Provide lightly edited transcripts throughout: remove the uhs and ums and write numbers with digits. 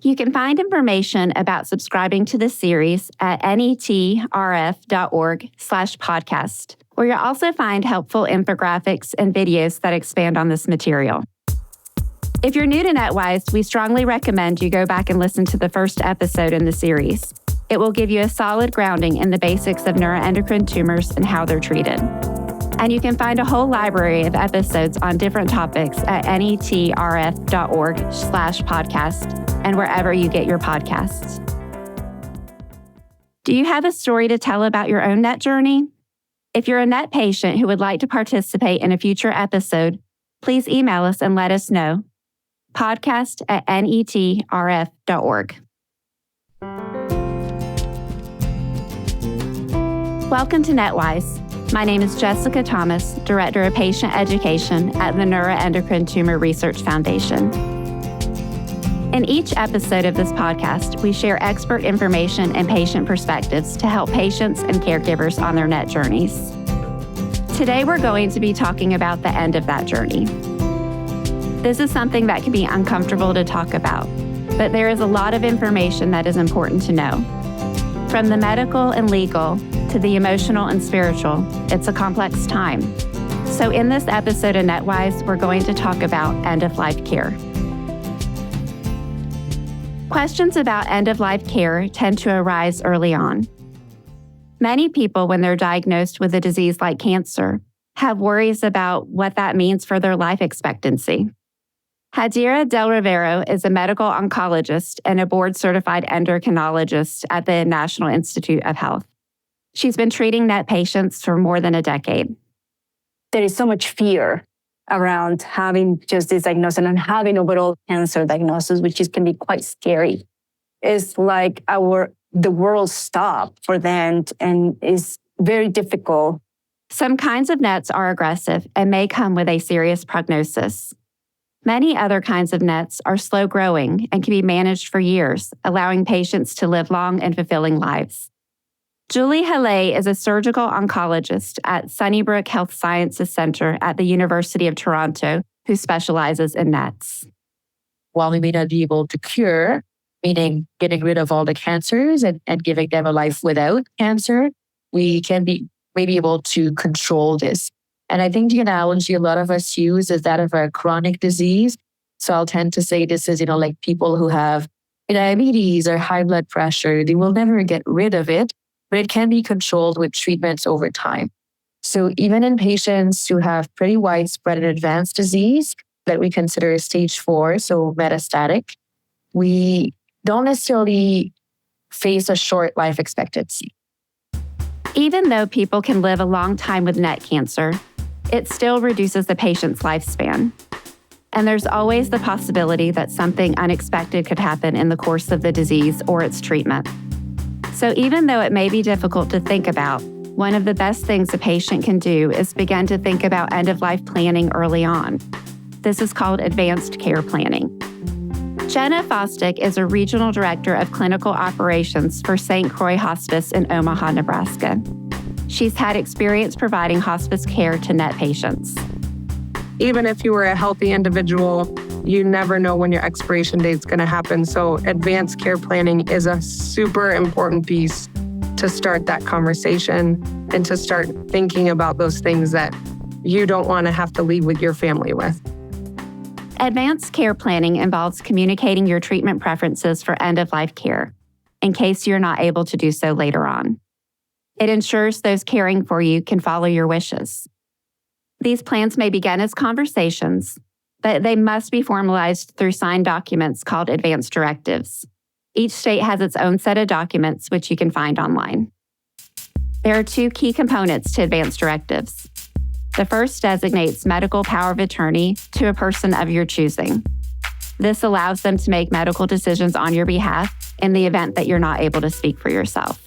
You can find information about subscribing to the series at netrf.org/podcast, where you'll also find helpful infographics and videos that expand on this material. If you're new to NETWise, we strongly recommend you go back and listen to the first episode in the series. It will give you a solid grounding in the basics of neuroendocrine tumors and how they're treated. And you can find a whole library of episodes on different topics at netrf.org/podcast and wherever you get your podcasts. Do you have a story to tell about your own NET journey? If you're a NET patient who would like to participate in a future episode, please email us and let us know. podcast@netrf.org. Welcome to NETWise. My name is Jessica Thomas, Director of Patient Education at the Neuroendocrine Tumor Research Foundation. In each episode of this podcast, we share expert information and patient perspectives to help patients and caregivers on their NET journeys. Today, we're going to be talking about the end of that journey. This is something that can be uncomfortable to talk about, but there is a lot of information that is important to know. From the medical and legal to the emotional and spiritual, it's a complex time. So in this episode of NETWise, we're going to talk about end-of-life care. Questions about end-of-life care tend to arise early on. Many people, when they're diagnosed with a disease like cancer, have worries about what that means for their life expectancy. Hadira Del Rivero is a medical oncologist and a board-certified endocrinologist at the National Institute of Health. She's been treating NET patients for more than a decade. There is so much fear around having just this diagnosis and having overall cancer diagnosis, which can be quite scary. It's like the world stopped for them and is very difficult. Some kinds of NETs are aggressive and may come with a serious prognosis. Many other kinds of NETs are slow growing and can be managed for years, allowing patients to live long and fulfilling lives. Julie Halle is a surgical oncologist at Sunnybrook Health Sciences Center at the University of Toronto, who specializes in NETs. While we may not be able to cure, meaning getting rid of all the cancers and giving them a life without cancer, we can be maybe able to control this. And I think the analogy a lot of us use is that of a chronic disease. So I'll tend to say this is, like people who have diabetes or high blood pressure, they will never get rid of it, but it can be controlled with treatments over time. So even in patients who have pretty widespread and advanced disease that we consider stage 4, so metastatic, we don't necessarily face a short life expectancy. Even though people can live a long time with NET cancer, it still reduces the patient's lifespan. And there's always the possibility that something unexpected could happen in the course of the disease or its treatment. So even though it may be difficult to think about, one of the best things a patient can do is begin to think about end-of-life planning early on. This is called advanced care planning. Jenna Fostick is a regional director of clinical operations for St. Croix Hospice in Omaha, Nebraska. She's had experience providing hospice care to NET patients. Even if you were a healthy individual, you never know when your expiration date is going to happen. So advanced care planning is a super important piece to start that conversation and to start thinking about those things that you don't want to have to leave with your family with. Advanced care planning involves communicating your treatment preferences for end-of-life care in case you're not able to do so later on. It ensures those caring for you can follow your wishes. These plans may begin as conversations, but they must be formalized through signed documents called advance directives. Each state has its own set of documents, which you can find online. There are 2 key components to advance directives. The first designates medical power of attorney to a person of your choosing. This allows them to make medical decisions on your behalf in the event that you're not able to speak for yourself.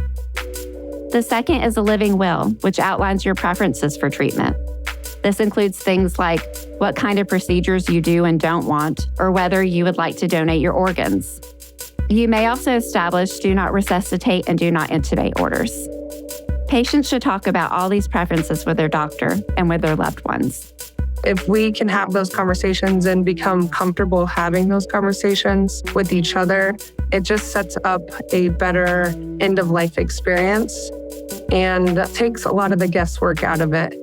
The second is a living will, which outlines your preferences for treatment. This includes things like what kind of procedures you do and don't want, or whether you would like to donate your organs. You may also establish do not resuscitate and do not intubate orders. Patients should talk about all these preferences with their doctor and with their loved ones. if we can have those conversations and become comfortable having those conversations with each other, it just sets up a better end of life experience and takes a lot of the guesswork out of it.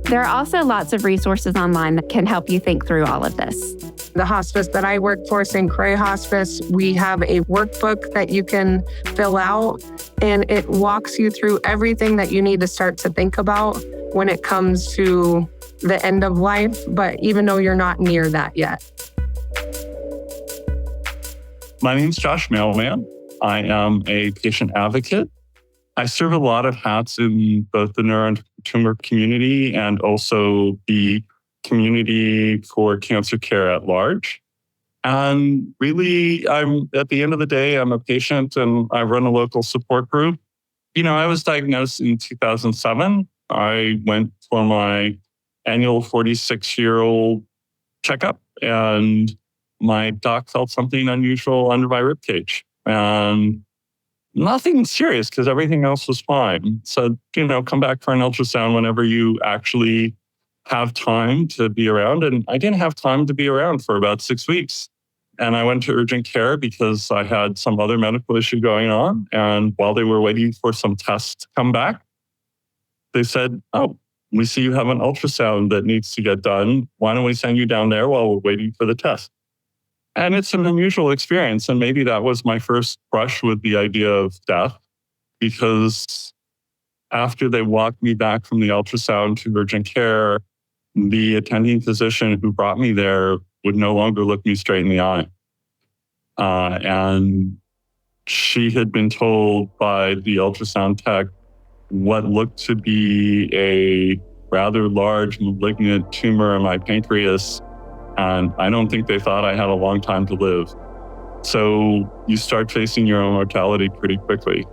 There are also lots of resources online that can help you think through all of this. The hospice that I work for, St. Croix Hospice, we have a workbook that you can fill out, and it walks you through everything that you need to start to think about when it comes to the end of life, but even though you're not near that yet. My name's Josh Mailman. I am a patient advocate. I serve a lot of hats in both the neuroendocrine community and also the community for cancer care at large. And really, at the end of the day, I'm a patient and I run a local support group. I was diagnosed in 2007. I went for my annual 46-year-old checkup, and my doc felt something unusual under my ribcage. And nothing serious because everything else was fine. So, come back for an ultrasound whenever you actually have time to be around. And I didn't have time to be around for about 6 weeks. And I went to urgent care because I had some other medical issue going on. And while they were waiting for some tests to come back, they said, "Oh, we see you have an ultrasound that needs to get done. Why don't we send you down there while we're waiting for the test?" And it's an unusual experience. And maybe that was my first brush with the idea of death, because after they walked me back from the ultrasound to urgent care, the attending physician who brought me there would no longer look me straight in the eye. And she had been told by the ultrasound tech what looked to be a rather large malignant tumor in my pancreas. And I don't think they thought I had a long time to live. So you start facing your own mortality pretty quickly.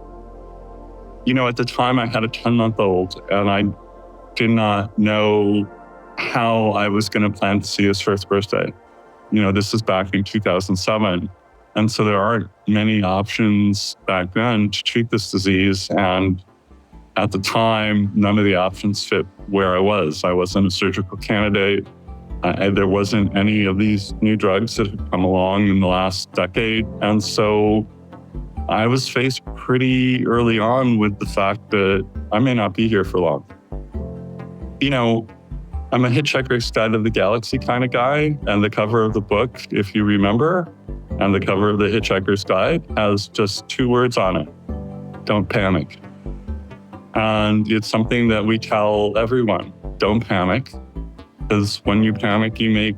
At the time I had a 10-month-old and I did not know how I was going to plan to see his first birthday. This is back in 2007. And so there aren't many options back then to treat this disease. And at the time, none of the options fit where I was. I wasn't a surgical candidate. There wasn't any of these new drugs that had come along in the last decade. And so I was faced pretty early on with the fact that I may not be here for long. I'm a Hitchhiker's Guide to the Galaxy kind of guy. And the cover of the book, if you remember, and the cover of the Hitchhiker's Guide has just 2 words on it: don't panic. And it's something that we tell everyone: don't panic. Because when you panic, you make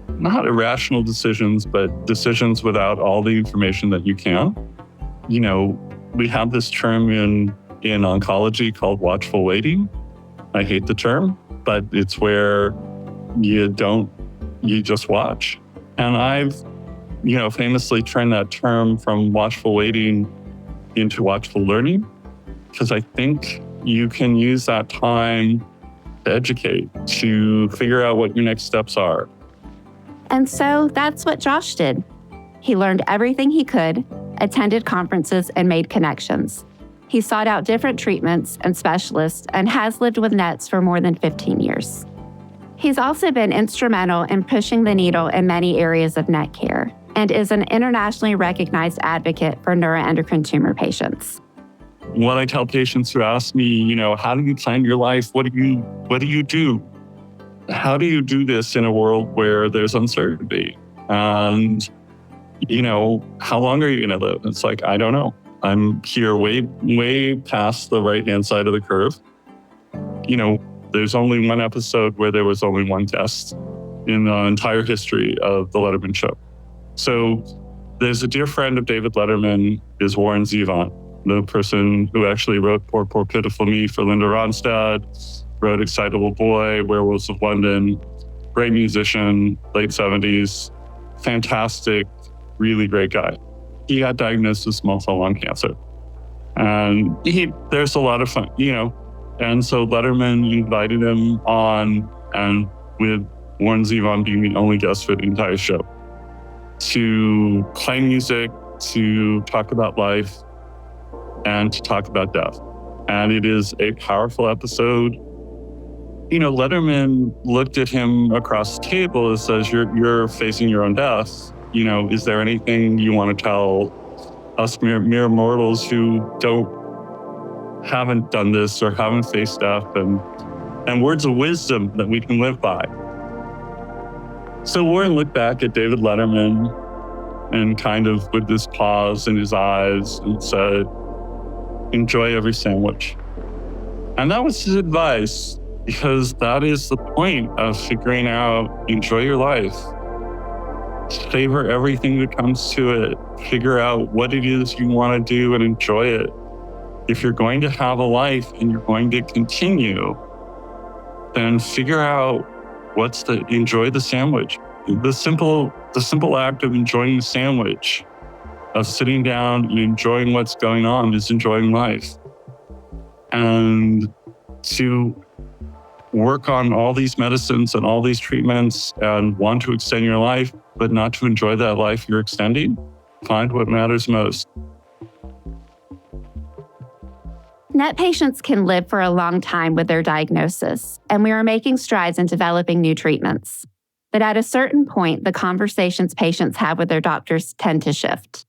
not irrational decisions, but decisions without all the information that you can. We have this term in oncology called watchful waiting. I hate the term, but it's where you just watch. And I've, famously turned that term from watchful waiting into watchful learning, because I think you can use that time to educate, to figure out what your next steps are. And so that's what Josh did. He learned everything he could, attended conferences, and made connections. He sought out different treatments and specialists and has lived with NETs for more than 15 years. He's also been instrumental in pushing the needle in many areas of NET care and is an internationally recognized advocate for neuroendocrine tumor patients. What I tell patients who ask me, how do you plan your life? What do you do? How do you do this in a world where there's uncertainty? And, how long are you going to live? It's like, I don't know. I'm here way past the right-hand side of the curve. There's only one episode where there was only one test in the entire history of the Letterman show. So there's a dear friend of David Letterman is Warren Zevon, the person who actually wrote Poor, Poor, Pitiful Me for Linda Ronstadt, wrote Excitable Boy, Werewolves of London, great musician, late 70s, fantastic, really great guy. He got diagnosed with small cell lung cancer. And there's a lot of fun, And so Letterman invited him on, and with Warren Zevon being the only guest for the entire show, to play music, to talk about life, and to talk about death. And it is a powerful episode. Letterman looked at him across the table and says, you're facing your own death. Is there anything you want to tell us mere mortals who haven't done this or haven't faced death, and words of wisdom that we can live by? So Warren looked back at David Letterman and kind of with this pause in his eyes and said, enjoy every sandwich. And that was his advice, because that is the point of figuring out, enjoy your life. Savor everything that comes to it. Figure out what it is you want to do and enjoy it. If you're going to have a life and you're going to continue, then figure out enjoy the sandwich. The simple act of enjoying the sandwich, of sitting down and enjoying what's going on, is enjoying life. And to work on all these medicines and all these treatments and want to extend your life, but not to enjoy that life you're extending, find what matters most. NET patients can live for a long time with their diagnosis, and we are making strides in developing new treatments. But at a certain point, the conversations patients have with their doctors tend to shift.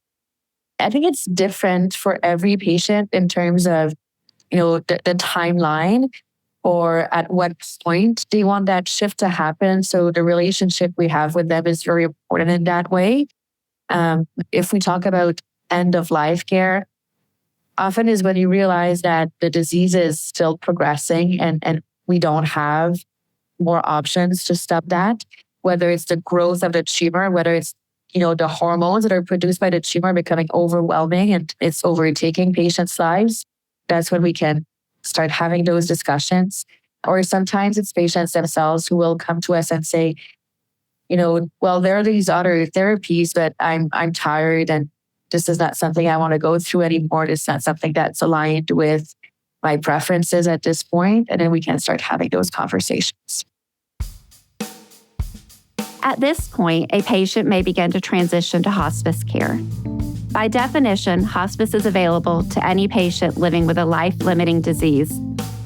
I think it's different for every patient in terms of, the timeline or at what point they want that shift to happen. So the relationship we have with them is very important in that way. If we talk about end of life care, often is when you realize that the disease is still progressing and we don't have more options to stop that, whether it's the growth of the tumor, whether it's, the hormones that are produced by the tumor becoming overwhelming and it's overtaking patients' lives. That's when we can start having those discussions. Or sometimes it's patients themselves who will come to us and say, well, there are these other therapies, but I'm tired and this is not something I want to go through anymore. It's not something that's aligned with my preferences at this point. And then we can start having those conversations. At this point, a patient may begin to transition to hospice care. By definition, hospice is available to any patient living with a life-limiting disease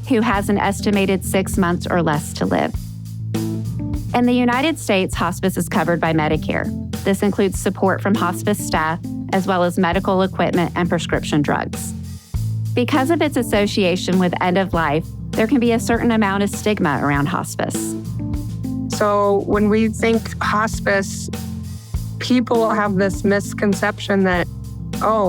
who has an estimated 6 months or less to live. In the United States, hospice is covered by Medicare. This includes support from hospice staff, as well as medical equipment and prescription drugs. Because of its association with end of life, there can be a certain amount of stigma around hospice. So when we think hospice, people have this misconception that,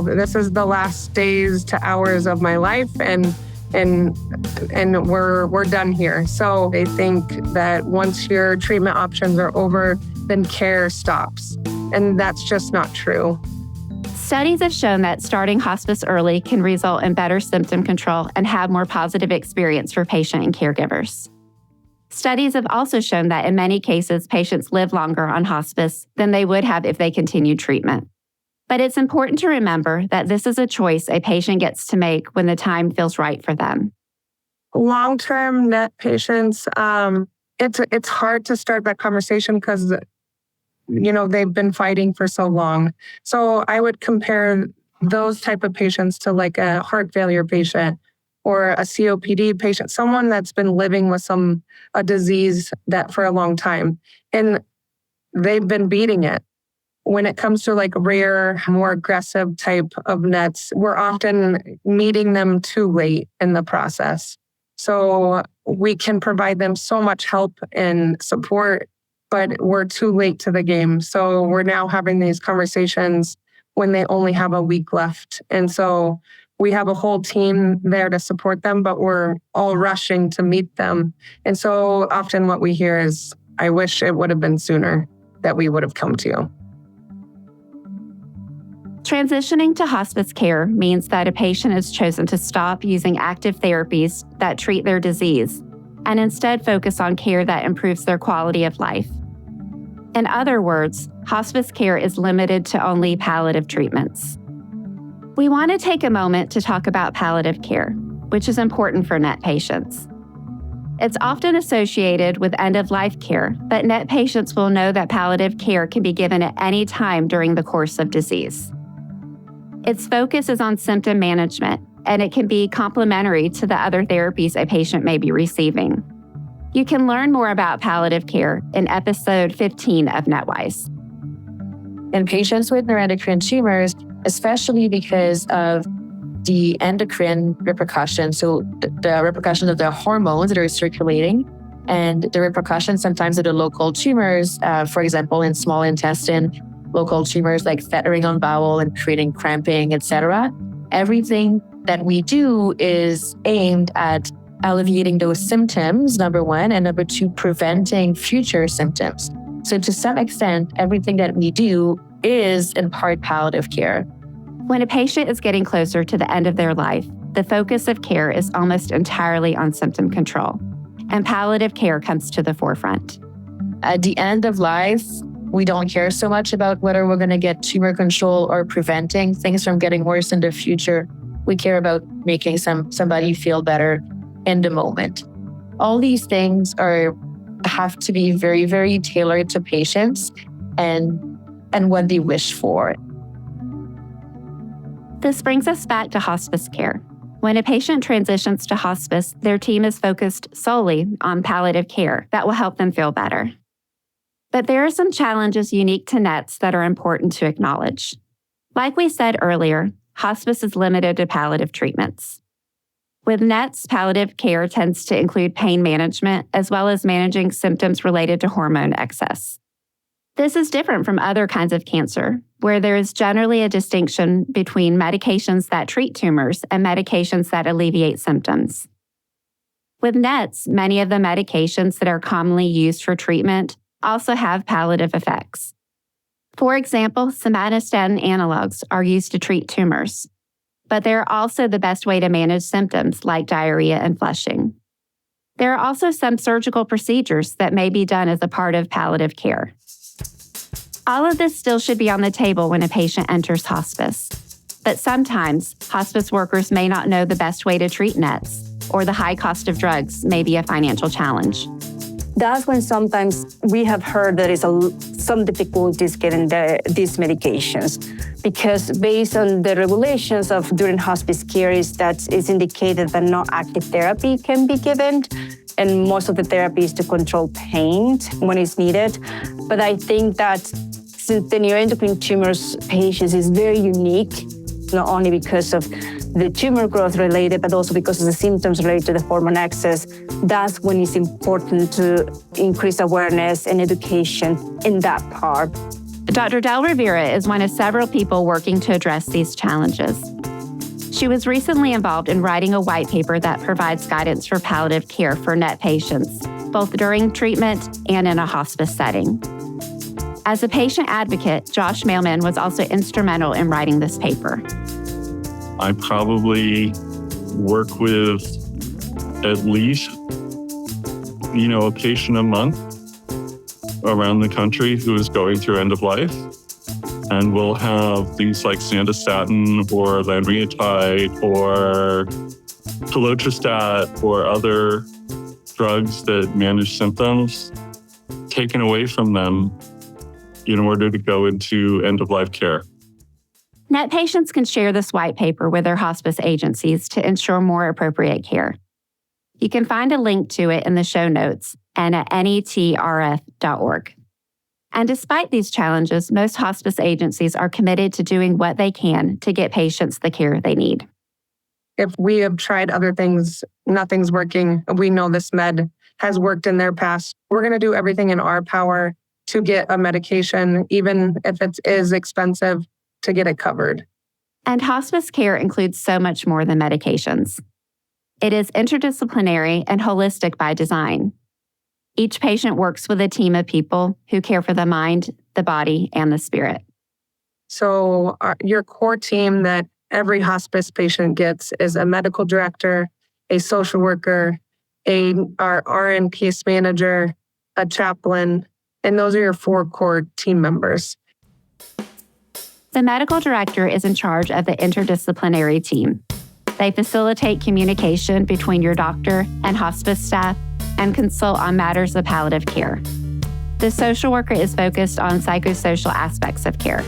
this is the last days to hours of my life and we're done here. So they think that once your treatment options are over, then care stops. And that's just not true. Studies have shown that starting hospice early can result in better symptom control and have more positive experience for patient and caregivers. Studies have also shown that in many cases, patients live longer on hospice than they would have if they continued treatment. But it's important to remember that this is a choice a patient gets to make when the time feels right for them. Long-term NET patients, it's hard to start that conversation because, they've been fighting for so long. So I would compare those type of patients to like a heart failure patient or a COPD patient, someone that's been living with a disease that for a long time, and they've been beating it. When it comes to like rare, more aggressive type of NETs, we're often meeting them too late in the process. So we can provide them so much help and support, but we're too late to the game. So we're now having these conversations when they only have a week left. And so we have a whole team there to support them, but we're all rushing to meet them. And so often what we hear is, I wish it would have been sooner that we would have come to you. Transitioning to hospice care means that a patient has chosen to stop using active therapies that treat their disease and instead focus on care that improves their quality of life. In other words, hospice care is limited to only palliative treatments. We want to take a moment to talk about palliative care, which is important for NET patients. It's often associated with end-of-life care, but NET patients will know that palliative care can be given at any time during the course of disease. Its focus is on symptom management, and it can be complementary to the other therapies a patient may be receiving. You can learn more about palliative care in episode 15 of NETWise. In patients with neuroendocrine tumors, especially because of the endocrine repercussions, so the repercussions of the hormones that are circulating, and the repercussions sometimes of the local tumors, for example, in small intestine, local tumors like fettering on bowel and creating cramping, etc. Everything that we do is aimed at alleviating those symptoms, number one, and number two, preventing future symptoms. So to some extent, everything that we do is in part palliative care. When a patient is getting closer to the end of their life, the focus of care is almost entirely on symptom control, and palliative care comes to the forefront. At the end of life, we don't care so much about whether we're going to get tumor control or preventing things from getting worse in the future. We care about making somebody feel better in the moment. All these things have to be very, very tailored to patients and what they wish for. This brings us back to hospice care. When a patient transitions to hospice, their team is focused solely on palliative care that will help them feel better. But there are some challenges unique to NETs that are important to acknowledge. Like we said earlier, hospice is limited to palliative treatments. With NETs, palliative care tends to include pain management as well as managing symptoms related to hormone excess. This is different from other kinds of cancer, where there is generally a distinction between medications that treat tumors and medications that alleviate symptoms. With NETs, many of the medications that are commonly used for treatment also have palliative effects. For example, somatostatin analogs are used to treat tumors, but they're also the best way to manage symptoms like diarrhea and flushing. There are also some surgical procedures that may be done as a part of palliative care. All of this still should be on the table when a patient enters hospice, but sometimes hospice workers may not know the best way to treat NETs, or the high cost of drugs may be a financial challenge. That's when sometimes we have heard there is some difficulties getting these medications, because based on the regulations of during hospice care is indicated that no active therapy can be given, and most of the therapy is to control pain when it's needed. But I think that since the neuroendocrine tumors patients is very unique, not only because of the tumor growth related, but also because of the symptoms related to the hormone excess, that's when it's important to increase awareness and education in that part. Dr. Del Rivera is one of several people working to address these challenges. She was recently involved in writing a white paper that provides guidance for palliative care for NET patients, both during treatment and in a hospice setting. As a patient advocate, Josh Mailman was also instrumental in writing this paper. I probably work with at least, a patient a month around the country who is going through end of life. And we'll have things like sandostatin or lanreotide or pelotrestat or other drugs that manage symptoms taken away from them in order to go into end-of-life care. NET patients can share this white paper with their hospice agencies to ensure more appropriate care. You can find a link to it in the show notes and at netrf.org. And despite these challenges, most hospice agencies are committed to doing what they can to get patients the care they need. If we have tried other things, nothing's working, we know this med has worked in their past, we're going to do everything in our power to get a medication, even if it is expensive, to get it covered. And hospice care includes so much more than medications. It is interdisciplinary and holistic by design. Each patient works with a team of people who care for the mind, the body, and the spirit. So your core team that every hospice patient gets is a medical director, a social worker, our RN case manager, a chaplain, and those are your 4 core team members. The medical director is in charge of the interdisciplinary team. They facilitate communication between your doctor and hospice staff and consult on matters of palliative care. The social worker is focused on psychosocial aspects of care.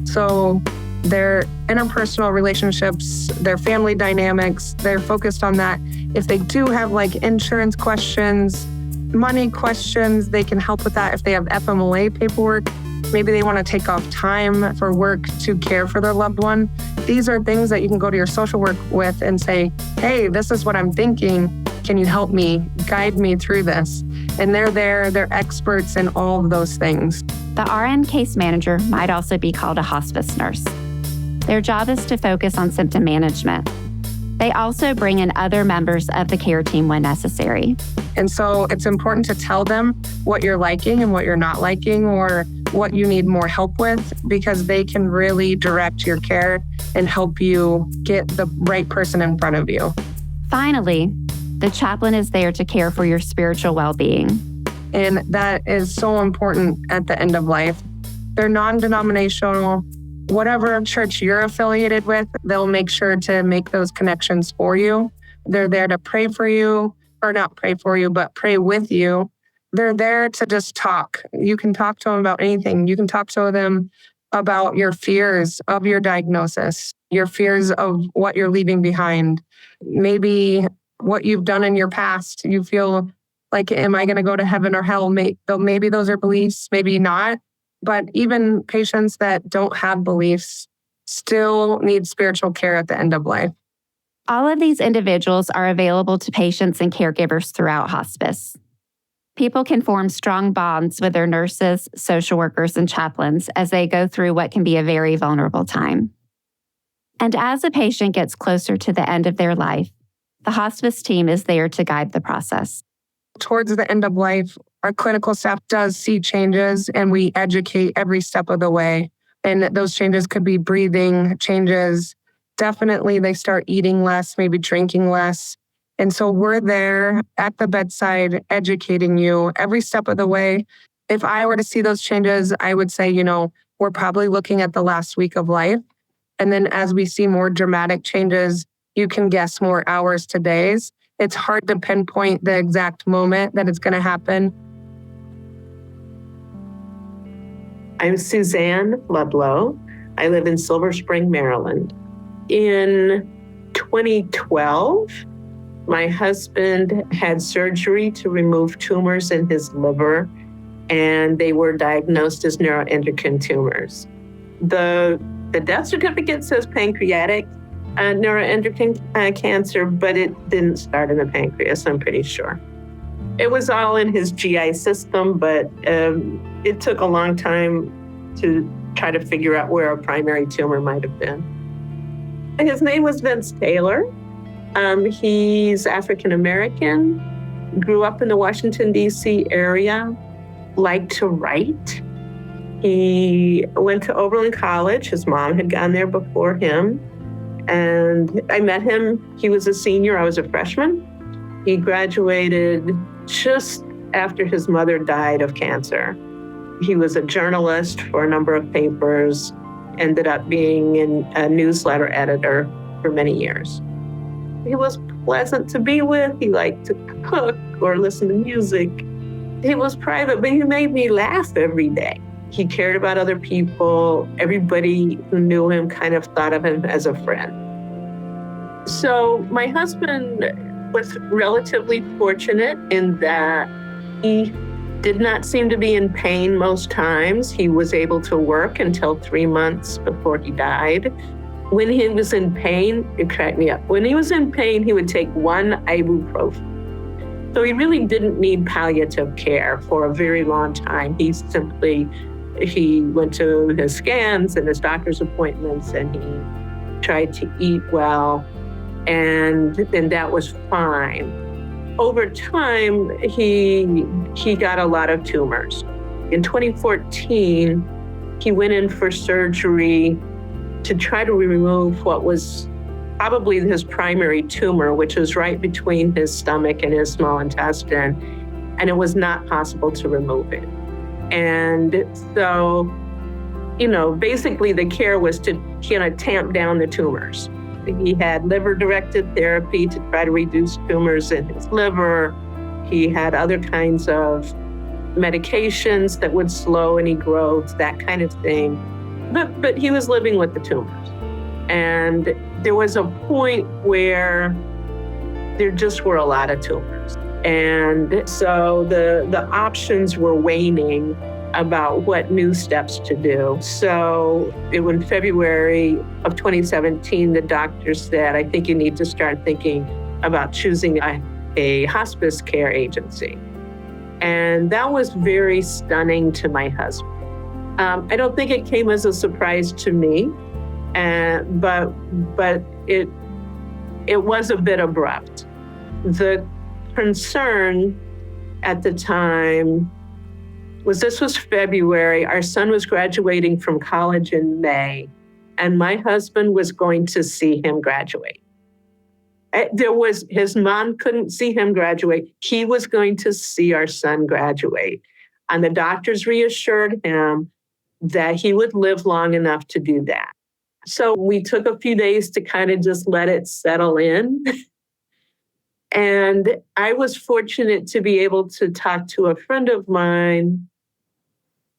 So their interpersonal relationships, their family dynamics. They're focused on that. If they do have like insurance questions, money questions, they can help with that. If they have FMLA paperwork, maybe they want to take off time for work to care for their loved one. These are things that you can go to your social work with and say, hey, this is what I'm thinking. Can you help me, guide me through this? And they're there, they're experts in all of those things. The RN case manager might also be called a hospice nurse. Their job is to focus on symptom management. They also bring in other members of the care team when necessary. And so it's important to tell them what you're liking and what you're not liking, or what you need more help with, because they can really direct your care and help you get the right person in front of you. Finally, the chaplain is there to care for your spiritual well-being. And that is so important at the end of life. They're non-denominational. Whatever church you're affiliated with, they'll make sure to make those connections for you. They're there to pray for you, or not pray for you, but pray with you. They're there to just talk. You can talk to them about anything. You can talk to them about your fears of your diagnosis, your fears of what you're leaving behind, maybe what you've done in your past. You feel like, am I going to go to heaven or hell? Maybe those are beliefs, maybe not. But even patients that don't have beliefs still need spiritual care at the end of life. All of these individuals are available to patients and caregivers throughout hospice. People can form strong bonds with their nurses, social workers, and chaplains as they go through what can be a very vulnerable time. And as a patient gets closer to the end of their life, the hospice team is there to guide the process. Towards the end of life, our clinical staff does see changes, and we educate every step of the way. And those changes could be breathing changes. Definitely, they start eating less, maybe drinking less. And so we're there at the bedside educating you every step of the way. If I were to see those changes, I would say, we're probably looking at the last week of life. And then as we see more dramatic changes, you can guess more hours to days. It's hard to pinpoint the exact moment that it's going to happen. I'm Suzanne Ludlow. I live in Silver Spring, Maryland. In 2012, my husband had surgery to remove tumors in his liver, and they were diagnosed as neuroendocrine tumors. The death certificate says pancreatic neuroendocrine cancer, but it didn't start in the pancreas, I'm pretty sure. It was all in his GI system, but it took a long time to try to figure out where a primary tumor might have been. His name was Vince Taylor. He's African-American, grew up in the Washington, D.C. area, liked to write. He went to Oberlin College. His mom had gone there before him. And I met him. He was a senior. I was a freshman. He graduated just after his mother died of cancer. He was a journalist for a number of papers, ended up being a newsletter editor for many years. He was pleasant to be with. He liked to cook or listen to music. He was private, but he made me laugh every day. He cared about other people. Everybody who knew him kind of thought of him as a friend. So my husband was relatively fortunate in that he did not seem to be in pain most times. He was able to work until 3 months before he died. When he was in pain, it cracked me up. When he was in pain, he would take 1 ibuprofen. So he really didn't need palliative care for a very long time. He went to his scans and his doctor's appointments, and he tried to eat well, and that was fine. Over time, he got a lot of tumors. In 2014, he went in for surgery to try to remove what was probably his primary tumor, which was right between his stomach and his small intestine, and it was not possible to remove it. And so, basically the care was to tamp down the tumors. He had liver-directed therapy to try to reduce tumors in his liver. He had other kinds of medications that would slow any growth, that kind of thing. But he was living with the tumors. And there was a point where there just were a lot of tumors. And so the options were waning about what new steps to do. So in February of 2017, the doctor said, I think you need to start thinking about choosing a hospice care agency. And that was very stunning to my husband. I don't think it came as a surprise to me, but it was a bit abrupt. The concern at the time was this was February. Our son was graduating from college in May, and my husband was going to see him graduate. His mom couldn't see him graduate. He was going to see our son graduate. And the doctors reassured him that he would live long enough to do that. So we took a few days to kind of just let it settle in. And I was fortunate to be able to talk to a friend of mine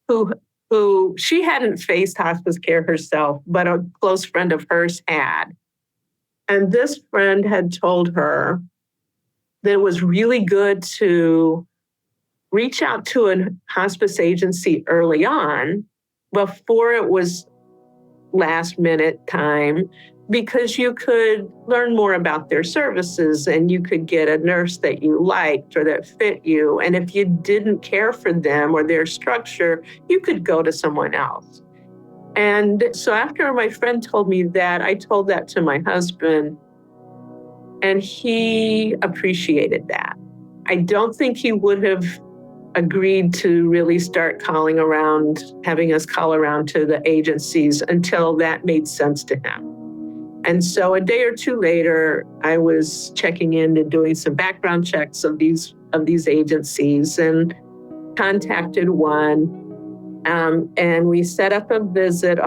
who she hadn't faced hospice care herself, but a close friend of hers had. And this friend had told her that it was really good to reach out to a hospice agency early on before it was last minute time, because you could learn more about their services and you could get a nurse that you liked or that fit you. And if you didn't care for them or their structure, you could go to someone else. And so after my friend told me that, I told that to my husband, and he appreciated that. I don't think he would have agreed to really start calling around, having us call around to the agencies until that made sense to him. And so a day or two later, I was checking in and doing some background checks of these agencies and contacted one. And we set up a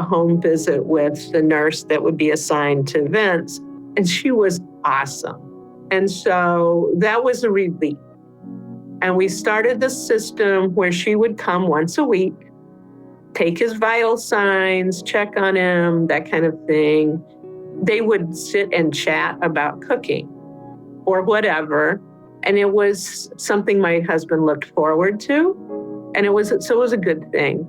home visit with the nurse that would be assigned to Vince. And she was awesome. And so that was a relief. And we started the system where she would come once a week, take his vital signs, check on him, that kind of thing. They would sit and chat about cooking or whatever. And it was something my husband looked forward to. And it was a good thing.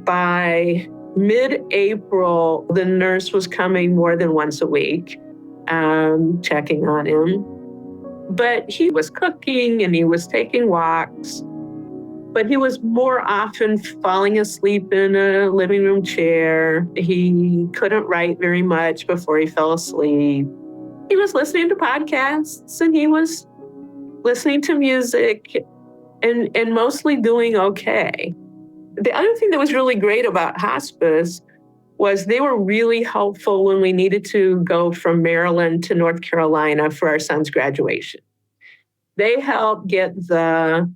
By mid-April, the nurse was coming more than once a week, checking on him. But he was cooking and he was taking walks. But he was more often falling asleep in a living room chair. He couldn't write very much before he fell asleep. He was listening to podcasts and he was listening to music and mostly doing okay. The other thing that was really great about hospice was they were really helpful when we needed to go from Maryland to North Carolina for our son's graduation. They helped get the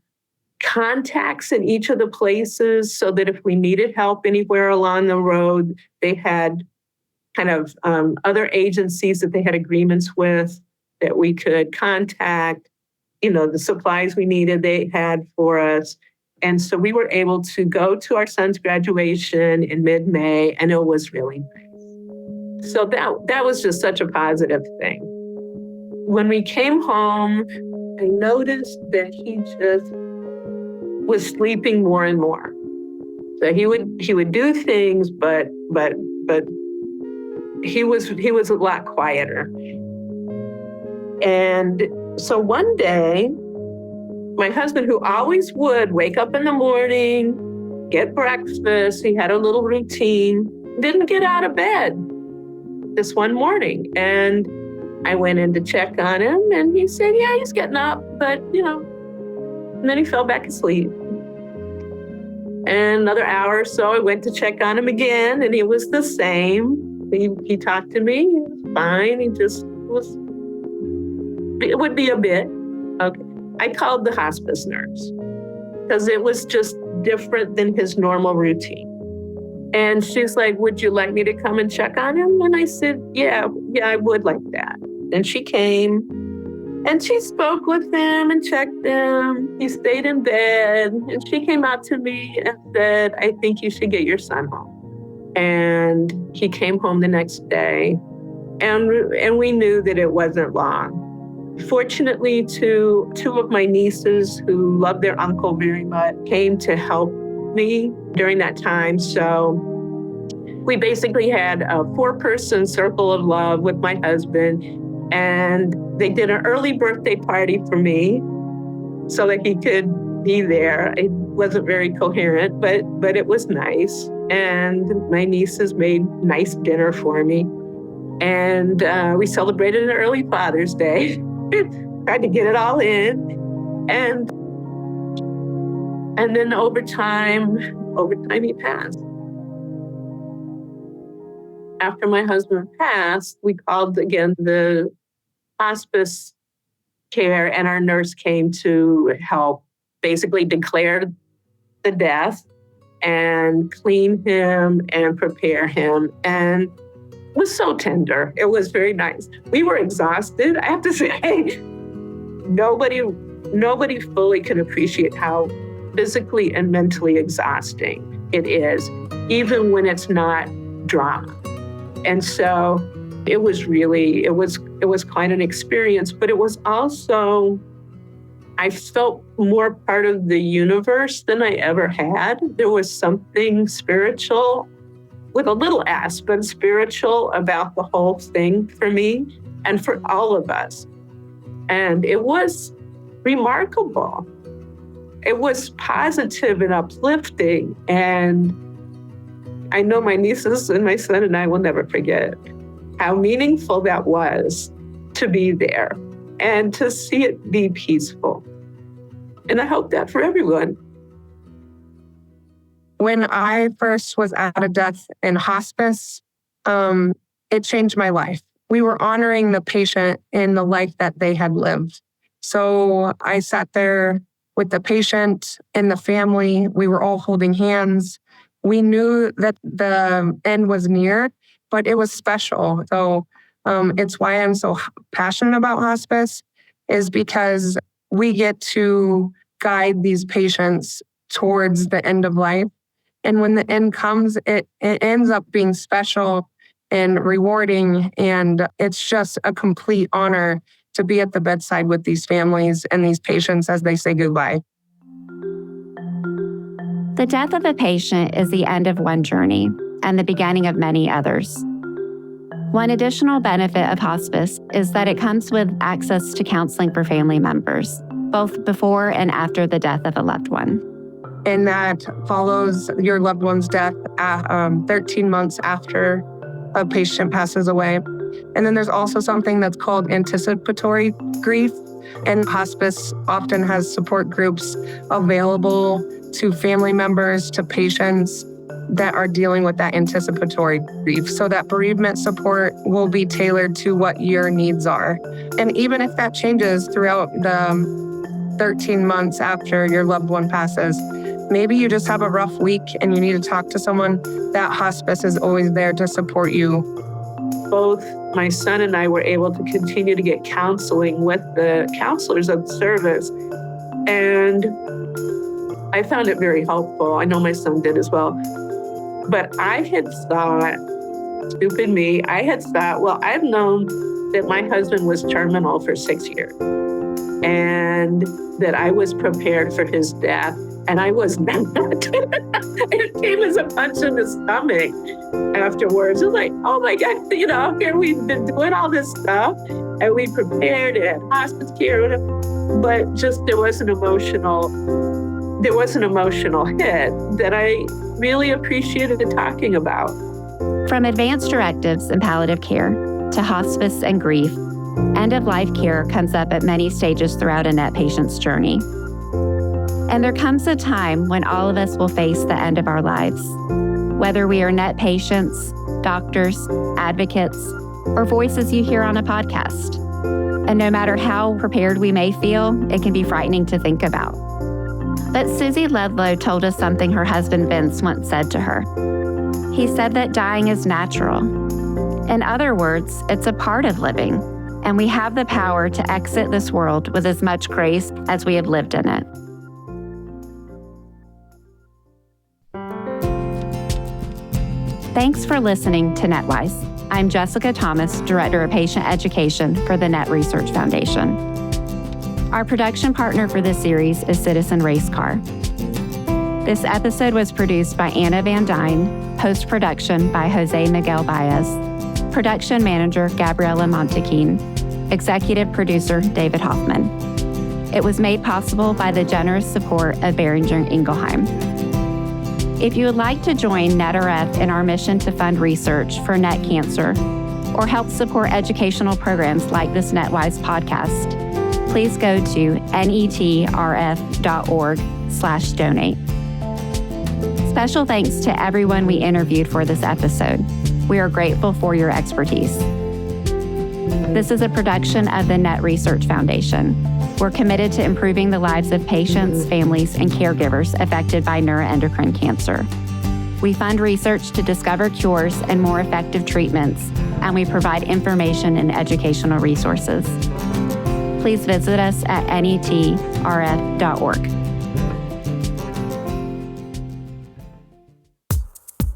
contacts in each of the places so that if we needed help anywhere along the road, they had kind of other agencies that they had agreements with that we could contact. The supplies we needed, they had for us. And so we were able to go to our son's graduation in mid-May, and it was really nice. So that was just such a positive thing. When we came home, I noticed that he just was sleeping more and more. So he would do things, but he was a lot quieter. And so one day, my husband, who always would wake up in the morning, get breakfast, he had a little routine, didn't get out of bed this one morning. And I went in to check on him and he said, yeah, he's getting up, but and then he fell back asleep. And another hour or so, I went to check on him again and he was the same. He talked to me, he was fine, it would be a bit. Okay. I called the hospice nurse because it was just different than his normal routine. And she's like, would you like me to come and check on him? And I said, yeah, I would like that. And she came and she spoke with him and checked him. He stayed in bed and she came out to me and said, I think you should get your son home. And he came home the next day, and we knew that it wasn't long. Fortunately, two of my nieces who loved their uncle very much came to help me during that time. So we basically had a 4-person circle of love with my husband, and they did an early birthday party for me so that he could be there. It wasn't very coherent, but it was nice. And my nieces made nice dinner for me. And we celebrated an early Father's Day. Tried to get it all in. And then over time he passed. After my husband passed, we called again the hospice care, and our nurse came to help basically declare the death and clean him and prepare him. And it was so tender. It was very nice. We were exhausted. I have to say, nobody fully can appreciate how physically and mentally exhausting it is, even when it's not drama. And so it was quite an experience, but it was also, I felt more part of the universe than I ever had. There was something spiritual, with a little s, but spiritual about the whole thing for me and for all of us. And it was remarkable. It was positive and uplifting. And I know my nieces and my son and I will never forget how meaningful that was to be there and to see it be peaceful. And I hope that for everyone. When I first was at a death in hospice, it changed my life. We were honoring the patient in the life that they had lived. So I sat there with the patient and the family. We were all holding hands. We knew that the end was near, but it was special. So it's why I'm so passionate about hospice, is because we get to guide these patients towards the end of life. And when the end comes, it ends up being special and rewarding. And it's just a complete honor to be at the bedside with these families and these patients as they say goodbye. The death of a patient is the end of one journey and the beginning of many others. One additional benefit of hospice is that it comes with access to counseling for family members, both before and after the death of a loved one. And that follows your loved one's death 13 months after a patient passes away. And then there's also something that's called anticipatory grief. And hospice often has support groups available to family members, to patients that are dealing with that anticipatory grief. So that bereavement support will be tailored to what your needs are. And even if that changes throughout the 13 months after your loved one passes, maybe you just have a rough week and you need to talk to someone, that hospice is always there to support you. Both my son and I were able to continue to get counseling with the counselors of the service. And I found it very helpful. I know my son did as well. But I had thought, stupid me, well, I've known that my husband was terminal for 6 years and that I was prepared for his death. And I was not. It came as a punch in the stomach afterwards. It was like, oh my God, here we've been doing all this stuff and we prepared it, hospice care, but just there was an emotional hit that I really appreciated talking about. From advanced directives in palliative care to hospice and grief, end-of-life care comes up at many stages throughout a NET patient's journey. And there comes a time when all of us will face the end of our lives, whether we are NET patients, doctors, advocates, or voices you hear on a podcast. And no matter how prepared we may feel, it can be frightening to think about. But Susie Ludlow told us something her husband Vince once said to her. He said that dying is natural. In other words, it's a part of living, and we have the power to exit this world with as much grace as we have lived in it. Thanks for listening to NETWise. I'm Jessica Thomas, Director of Patient Education for the NET Research Foundation. Our production partner for this series is Citizen Race Car. This episode was produced by Anna Van Dyne, post-production by Jose Miguel Baez, production manager Gabriela Montequin, executive producer David Hoffman. It was made possible by the generous support of Boehringer Ingelheim. If you would like to join NETRF in our mission to fund research for NET cancer or help support educational programs like this NETWise podcast, please go to netrf.org/donate. Special thanks to everyone we interviewed for this episode. We are grateful for your expertise. This is a production of the NET Research Foundation. We're committed to improving the lives of patients, families, and caregivers affected by neuroendocrine cancer. We fund research to discover cures and more effective treatments, and we provide information and educational resources. Please visit us at netrf.org.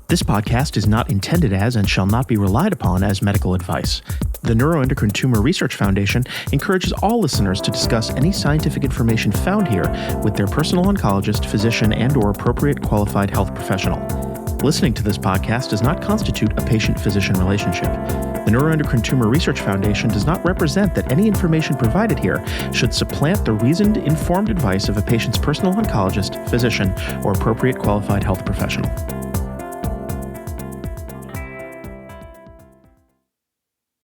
This podcast is not intended as and shall not be relied upon as medical advice. The Neuroendocrine Tumor Research Foundation encourages all listeners to discuss any scientific information found here with their personal oncologist, physician, and/or appropriate qualified health professional. Listening to this podcast does not constitute a patient-physician relationship. The Neuroendocrine Tumor Research Foundation does not represent that any information provided here should supplant the reasoned, informed advice of a patient's personal oncologist, physician, or appropriate qualified health professional.